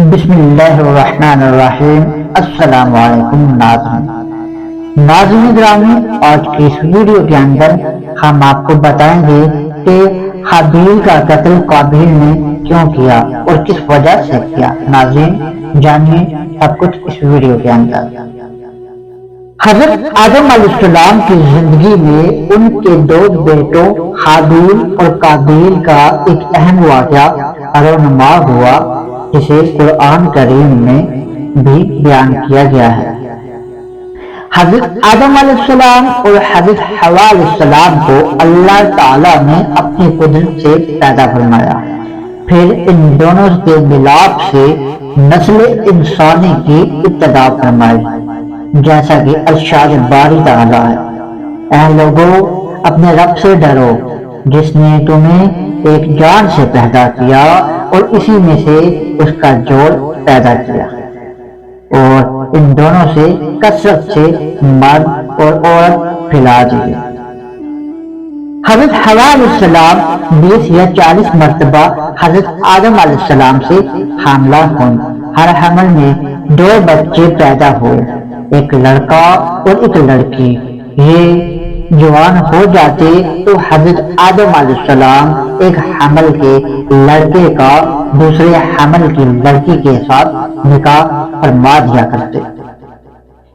بسم اللہ الرحمن الرحیم۔ السلام علیکم ناظرین گرامی، آج کی اس ویڈیو کے اندر ہم آپ کو بتائیں گے کہ حابیل کا قتل قابیل نے کیوں کیا اور کس وجہ سے کیا۔ ناظرین جانیے سب کچھ اس ویڈیو کے اندر۔ حضرت آدم علیہ السلام کی زندگی میں ان کے دو بیٹوں حابیل اور قابیل کا ایک اہم واقعہ رونما ہوا، جسے قرآن کریم میں بھی بیان کیا گیا ہے۔ حضرت آدم علیہ السلام اور حضرت حوا علیہ السلام کو اللہ تعالیٰ نے اپنی قدرت سے پیدا فرمایا، پھر ان دونوں کے ملاپ سے نسل انسانی کی ابتدا فرمائی، جیسا کہ ارشاد باری تعالیٰ ہے: اے لوگو، اپنے رب سے ڈرو جس نے تمہیں ایک جان سے پیدا کیا اور اسی میں سے اس کا جوڑ پیدا کیا، اور ان دونوں سے کثرت سے مرد اور عورت پھیلا دیے۔ حضرت حوا علیہ السلام 20 یا 40 مرتبہ حضرت آدم علیہ السلام سے حاملہ ہوئی۔ ہر حمل میں 2 بچے پیدا ہوئے، ایک لڑکا اور ایک لڑکی۔ یہ جوان ہو جاتے تو حضرت آدم علیہ السلام ایک حمل کے لڑکے کا دوسرے حمل کی لڑکی کے ساتھ نکاح فرما دیا کرتے۔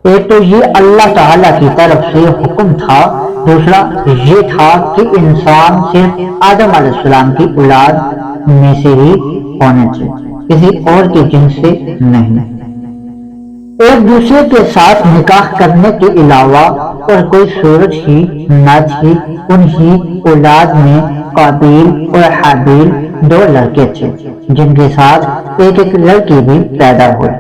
ایک تو یہ اللہ تعالیٰ کی طرف سے حکم تھا، دوسرا یہ تھا کہ انسان صرف آدم علیہ السلام کی اولاد میں سے ہی ہونے تھے، کسی اور کے جنس سے نہیں۔ ایک دوسرے کے ساتھ نکاح کرنے کے علاوہ اور کوئی صورت ہی نہ تھی۔ انہی اولاد میں قابیل اور حابیل 2 لڑکے تھے، جن کے ساتھ ایک لڑکی بھی پیدا ہوئی۔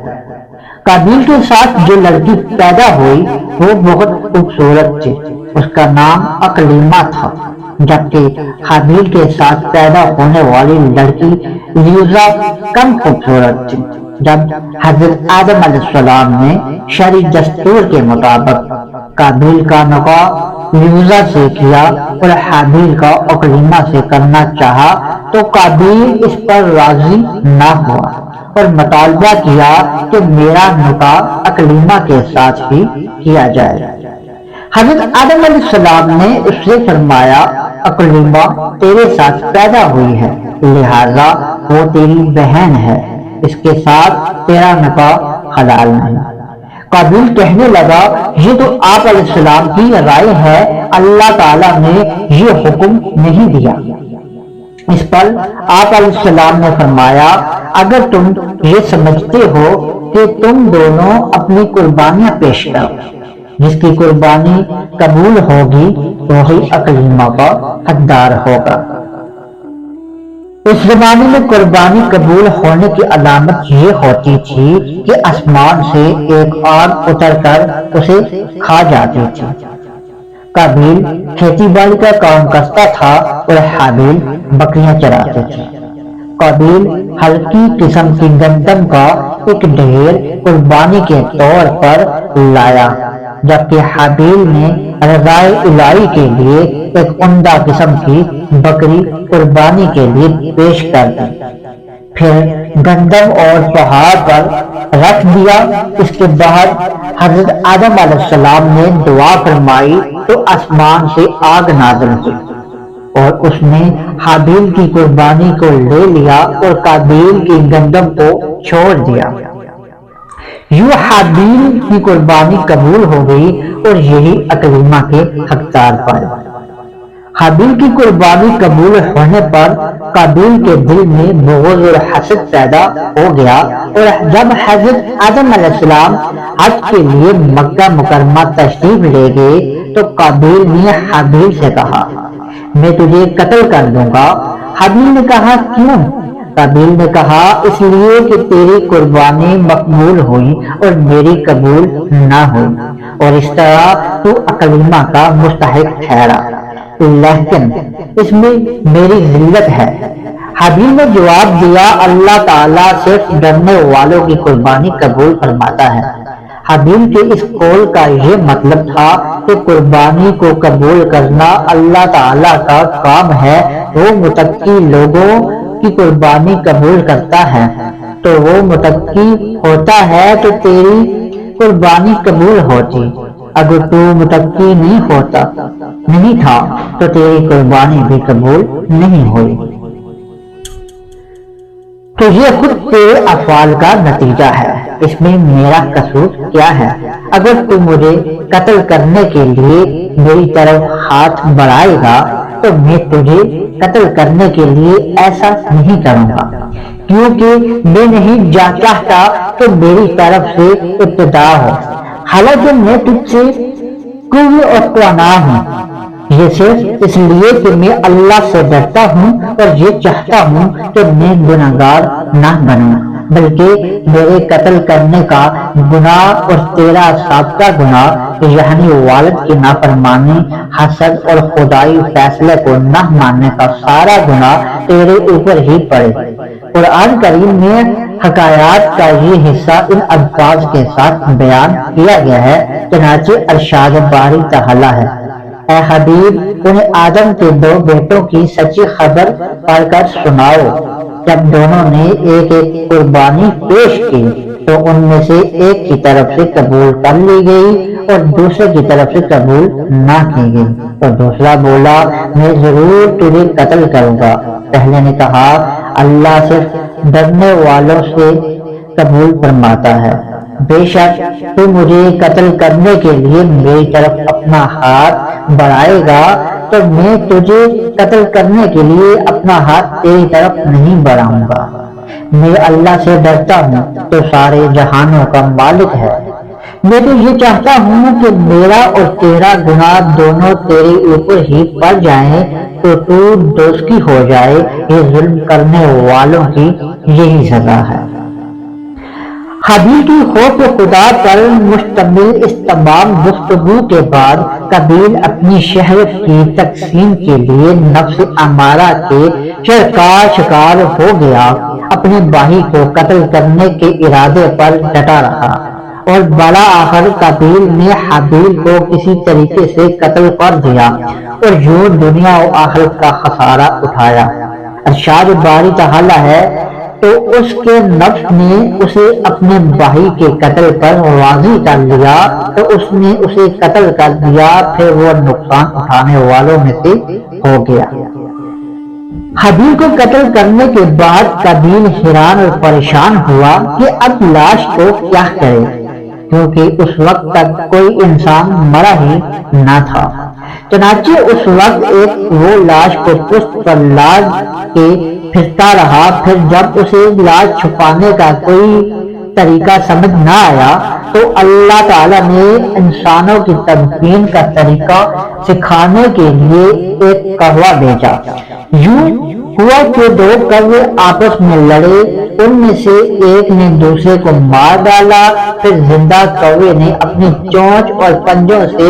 قابیل کے ساتھ جو لڑکی پیدا ہوئی وہ بہت خوبصورت تھی، اس کا نام اقلیمہ تھا، جبکہ حابیل کے ساتھ پیدا ہونے والی لڑکی لیوزا کم خوبصورت تھی۔ جب حضرت آدم علیہ السلام نے شرعی دستور کے مطابق قابیل کا نکاح لیوزا سے کیا اور حابیل کا اقلیمہ سے کرنا چاہا تو قابیل اس پر راضی نہ ہوا اور مطالبہ کیا کہ میرا نکاح اقلیمہ کے ساتھ ہی کیا جائے۔ حضرت آدم علیہ السلام نے اس سے فرمایا: اقلیمہ تیرے ساتھ پیدا ہوئی ہے، لہذا وہ تیری بہن ہے، اس کے ساتھ تیرا نکاح حلال نہیں۔ قابیل کہنے لگا: یہ تو آپ علیہ السلام کی رائے ہے، اللہ تعالیٰ نے یہ حکم نہیں دیا۔ اس پر آپ علیہ السلام نے فرمایا: اگر تم یہ سمجھتے ہو کہ تم دونوں اپنی قربانیاں پیش کرو، جس کی قربانی قبول ہوگی وہی اقلیمہ کا حقدار ہوگا۔ اس زمانے میں قربانی قبول ہونے کی علامت یہ ہوتی تھی کہ آسمان سے ایک آگ اتر کر اسے کھا جاتی تھی۔ قابیل کھیتی باڑی کا کام کرتا تھا اور حابیل بکریاں چراتے تھے۔ قابیل ہلکی قسم کی گندم کا ایک ڈھیر قربانی کے طور پر لایا، جبکہ حابیل نے رضائے الہی کے لیے ایک عمدہ قسم کی بکری قربانی کے لیے پیش کر دی، پھر گندم اور پہاڑ پر رکھ دیا۔ اس کے بعد حضرت آدم علیہ السلام نے دعا فرمائی تو آسمان سے آگ نازل ہوئی اور اس نے حابیل کی قربانی کو لے لیا اور قابیل کی گندم کو چھوڑ دیا۔ یوں حابیل کی قربانی قبول ہو گئی اور یہی اقلیمہ کے حقدار پائے۔ حابیل کی قربانی قبول ہونے پر قابیل کے دل میں بغض اور حسد پیدا ہو گیا، اور جب حضرت آدم علیہ السلام حج کے لیے مکہ مکرمہ تشریف لے گئے تو قابیل نے حابیل سے کہا: میں تجھے قتل کر دوں گا۔ حابیل نے کہا: کیوں؟ قابیل نے کہا: اس لیے کہ تیری قربانی مقبول ہوئی اور میری قبول نہ ہوئی، اور اس طرح تو اقلیمہ کا مستحق ٹھہرا، لیکن اس میں میری ذلت ہے۔ حابیل نے جواب دیا: اللہ تعالیٰ صرف ڈرنے والوں کی قربانی قبول فرماتا ہے۔ حابیل کے اس قول کا یہ مطلب تھا کہ قربانی کو قبول کرنا اللہ تعالیٰ کا کام ہے، وہ متقی لوگوں کی قربانی قبول کرتا ہے تو وہ متقی ہوتا ہے تو تیری قربانی قبول ہوتی، اگر تو متقی نہیں تھا تو تیری قربانی بھی قبول نہیں ہوئی۔ تو یہ خود تیرے افعال کا نتیجہ ہے، اس میں میرا قصور کیا ہے؟ اگر تو مجھے قتل کرنے کے لیے میری طرف ہاتھ بڑھائے گا تو میں تجھے قتل کرنے کے لیے ایسا نہیں کروں گا، کیونکہ میں نہیں چاہتا کہ میری طرف سے ابتدا ہو، حالانکہ میں تجھ سے قوی اور توانا ہوں۔ یہ صرف اس لیے کہ میں اللہ سے ڈرتا ہوں اور یہ چاہتا ہوں کہ میں گناہگار نہ بنوں، بلکہ میرے قتل کرنے کا گناہ اور تیرا سابقہ گناہ یعنی والد کی نافرمانی، حسد اور خدائی فیصلے کو نہ ماننے کا سارا گناہ تیرے اوپر ہی پڑے۔ قرآن کریم میں حکایات کا یہ حصہ ان الفاظ کے ساتھ بیان کیا گیا ہے، چنانچہ ارشاد باری تعالیٰ ہے، اے حبیب انہیں آدم کے 2 بیٹوں کی سچی خبر پڑھ کر سناؤ۔ جب دونوں نے ایک ایک قربانی پیش کی تو ان میں سے ایک کی طرف سے قبول کر لی گئی اور دوسرے کی طرف سے قبول نہ کی گئی، تو دوسرا بولا میں ضرور تجھے قتل کروں گا۔ پہلے نے کہا اللہ صرف ڈرنے والوں سے قبول فرماتا ہے، بے شک تو مجھے قتل کرنے کے لیے میری طرف اپنا ہاتھ بڑھائے گا تو میں تجھے قتل کرنے کے لیے اپنا ہاتھ تیری طرف نہیں بڑھاؤں گا۔ میں اللہ سے ڈرتا ہوں تو سارے جہانوں کا مالک ہے، میں تو یہ چاہتا ہوں کہ میرا اور تیرا گناہ دونوں تیرے اوپر ہی پڑ جائیں تو تو دوزخی ہو جائے۔ یہ ظلم کرنے والوں کی یہی سزا ہے۔ حابیل کی خوف خدا پر مشتمل اس تمام گفتگو کے بعد قابیل اپنی شہرت کی تقسیم کے لیے نفس امارہ کے شکار ہو گیا، اپنے بھائی کو قتل کرنے کے ارادے پر ڈٹا رہا اور بلا آخر قابیل نے حابیل کو کسی طریقے سے قتل کر دیا اور یوں دنیا و آخرت کا خسارہ اٹھایا۔ ارشاد باری تعالیٰ ہے، تو اس کے نفس نے اسے اپنے بھائی کے قتل پر راضی کر لیا تو اس نے اسے قتل کر دیا، پھر وہ نقصان اٹھانے والوں میں سے ہو گیا۔ حابیل کو قتل کرنے کے بعد قابیل حیران اور پریشان ہوا کہ اب لاش کو کیا کرے، کیونکہ اس وقت تک کوئی انسان مرا ہی نہ تھا۔ چنانچہ اس وقت ایک وہ لاش کو پشت پر لاد کے پھرتا رہا، پھر جب اسے لاش چھپانے کا کوئی طریقہ سمجھ نہ آیا تو اللہ تعالیٰ نے انسانوں کی تدفین کا طریقہ سکھانے کے لیے ایک کوہ بھیجا۔ یوں ہوا کہ 2 کوے آپس میں لڑے، ان میں سے ایک نے دوسرے کو مار ڈالا، پھر زندہ کوے نے اپنی چونچ اور پنجوں سے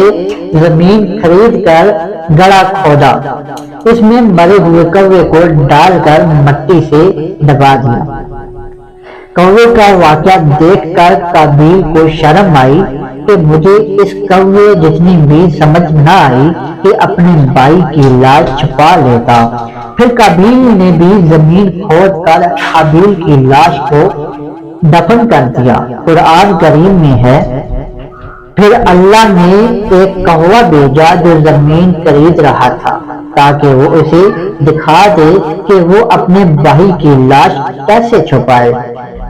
زمین کھرید کر گڑھا کھودا، اس میں مرے ہوئے کوے کو ڈال کر مٹی سے دبا دیا۔ کوے کا واقعہ دیکھ کر قابیل کو شرم آئی کہ مجھے اس کوے جتنی بھی سمجھ نہ آئی کہ اپنے بھائی کی لاش چھپا لیتا۔ پھر قابیل نے بھی زمین کھود کر حابیل کی لاش کو دفن کر دیا۔ قرآن کریم میں ہے، پھر اللہ نے ایک کوہ بھیجا جو زمین خرید رہا تھا تاکہ وہ اسے دکھا دے کہ وہ اپنے بھائی کی لاش کیسے چھپائے۔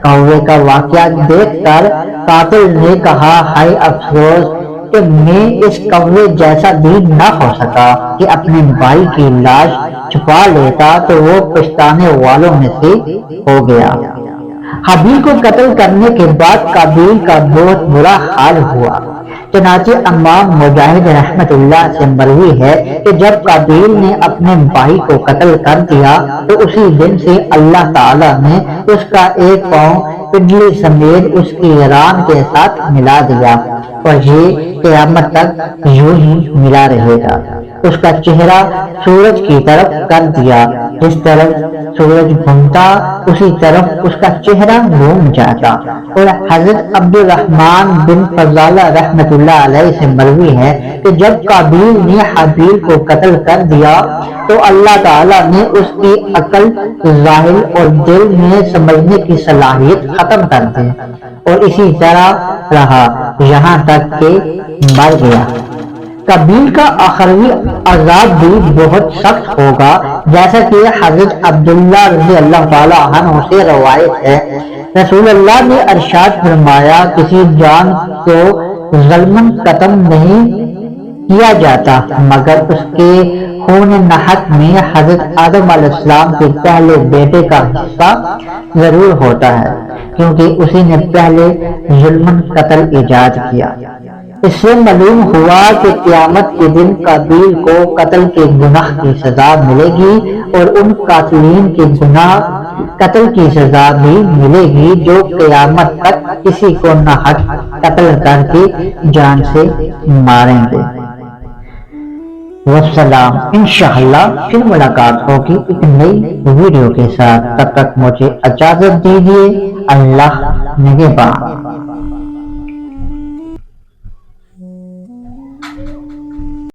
کوے کا واقعہ دیکھ کر قاتل نے کہا ہائے افسوس کہ میں اس کوے جیسا بھی نہ ہو سکا کہ اپنے بھائی کی لاش چھپا لیتا، تو وہ پچھتانے والوں میں سے ہو گیا۔ حابیل کو قتل کرنے کے بعد قابیل کا بہت برا حال ہوا، چنانچہ امام مجاہد رحمت اللہ سے مروی ہے کہ جب قابیل نے اپنے بھائی کو قتل کر دیا تو اسی دن سے اللہ تعالیٰ نے اس کا ایک پاؤں پنڈلی سمیت اس کی ران کے ساتھ ملا دیا اور یہ قیامت تک یوں ہی ملا رہے گا۔ اس کا چہرہ سورج کی طرف کر دیا، جس طرف سورج گھومتا اسی طرف اس کا چہرہ گھوم جاتا۔ اور حضرت عبد الرحمن بن فضالہ رحمت اللہ علیہ سے مروی ہے کہ جب قابیل نے حابیل کو قتل کر دیا تو اللہ تعالیٰ نے اس کی عقل، ظاہر اور دل میں سمجھنے کی صلاحیت ختم کر دی، اور اسی طرح رہا یہاں تک کہ مر گیا۔ قابیل کا آخری عذاب بھی بہت سخت ہوگا، جیسا کہ حضرت عبداللہ رضی اللہ تعالی عنہ سے روایت ہے، رسول اللہ نے ارشاد فرمایا کسی جان کو ظلماً قتل نہیں کیا جاتا مگر اس کے خون نحق میں حضرت آدم علیہ السلام کے پہلے بیٹے کا حصہ ضرور ہوتا ہے، کیونکہ اسی نے پہلے ظلماً قتل ایجاد کیا۔ اس سے معلوم ہوا کہ قیامت کے دن قابیل کو قتل کے گناہ کی سزا ملے گی، اور ان قاتلین کے گناہ قتل کی سزا بھی ملے گی جو قیامت تک کسی کو نہ حق قتل کر کے جان سے ماریں گے۔ والسلام، انشاءاللہ پھر ملاقات ہوگی ایک نئی ویڈیو کے ساتھ، تب تک مجھے اجازت دیجیے، اللہ نگہبان۔